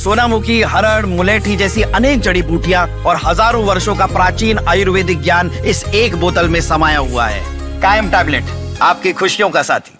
सोनामुखी, हरड़, मुलेठी जैसी अनेक जड़ी बूटियां और हजारों वर्षों का प्राचीन आयुर्वेदिक ज्ञान इस एक बोतल में समाया हुआ है। कायम टैबलेट, आपकी खुशियों का साथी।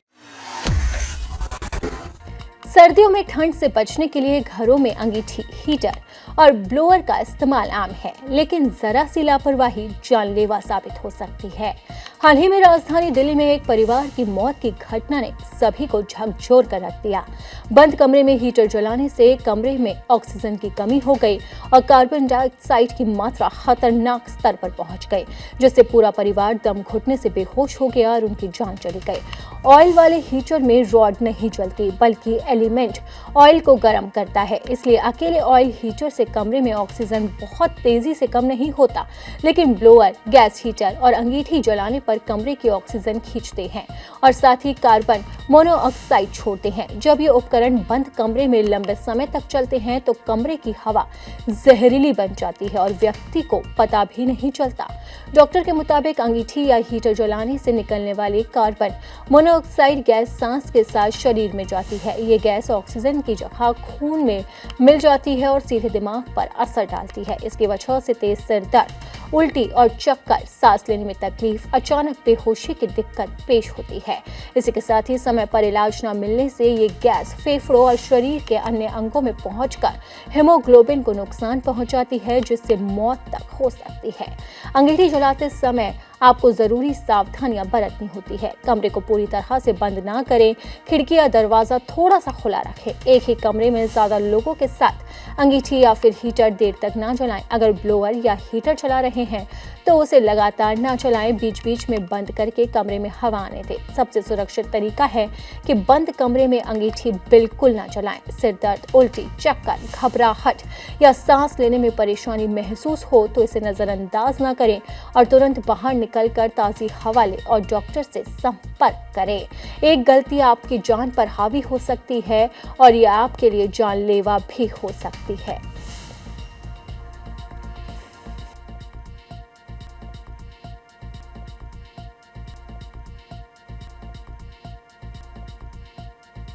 सर्दियों में ठंड से बचने के लिए घरों में अंगीठी, हीटर और ब्लोअर का इस्तेमाल आम है, लेकिन जरा सी लापरवाही जानलेवा साबित हो सकती है। हाल ही में राजधानी दिल्ली में एक परिवार की मौत की घटना ने सभी को झकझोर कर रख दिया। बंद कमरे में हीटर जलाने से कमरे में ऑक्सीजन की कमी हो गई और कार्बन डाइऑक्साइड की मात्रा खतरनाक स्तर पर पहुंच गई, जिससे पूरा परिवार दम घुटने से बेहोश हो गया और उनकी जान चली गई। ऑयल वाले हीटर में रॉड नहीं जलती, बल्कि एलिमेंट ऑयल को गर्म करता है, इसलिए अकेले ऑयल हीटर से कमरे में ऑक्सीजन बहुत तेजी से कम नहीं होता, लेकिन ब्लोअर, गैस हीटर और अंगीठी जलाने पर कमरे की ऑक्सीजन खींचते हैं और साथ ही कार्बन मोनोऑक्साइड छोड़ते हैं। जब ये उपकरण बंद कमरे में लंबे समय तक चलते हैं तो कमरे की हवा जहरीली बन जाती है और व्यक्ति को पता भी नहीं चलता। डॉक्टर के मुताबिक अंगीठी या हीटर जलाने से निकलने वाली कार्बन मोनोऑक्साइड गैस सांस के साथ शरीर में जाती है। ये गैस ऑक्सीजन की जगह खून में मिल जाती है और सीधे दिमाग पर असर डालती है। इसकी वजह से तेज सिर दर्द, उल्टी और चक्कर, सांस लेने में तकलीफ, अचानक बेहोशी की दिक्कत पेश होती है। इसी के साथ ही समय पर इलाज न मिलने से ये गैस फेफड़ों और शरीर के अन्य अंगों में पहुंचकर हेमोग्लोबिन को नुकसान पहुंचाती है, जिससे मौत तक हो सकती है। अंगीठी जलाते समय आपको जरूरी सावधानियां बरतनी होती है। कमरे को पूरी तरह से बंद ना करें, खिड़की या दरवाजा थोड़ा सा खुला रखें। एक ही कमरे में ज्यादा लोगों के साथ अंगीठी या फिर हीटर देर तक ना जलाएं। अगर ब्लोअर या हीटर चला रहे हैं तो उसे लगातार ना चलाएं, बीच बीच में बंद करके कमरे में हवा आने दें। सबसे सुरक्षित तरीका है कि बंद कमरे में अंगीठी बिल्कुल ना चलाएं। सिर दर्द, उल्टी, चक्कर, घबराहट या सांस लेने में परेशानी महसूस हो तो इसे नजरअंदाज ना करें और तुरंत बाहर निकलकर ताज़ी हवा लें और डॉक्टर से संपर्क करें। एक गलती आपकी जान पर हावी हो सकती है और यह आपके लिए जानलेवा भी हो सकती है।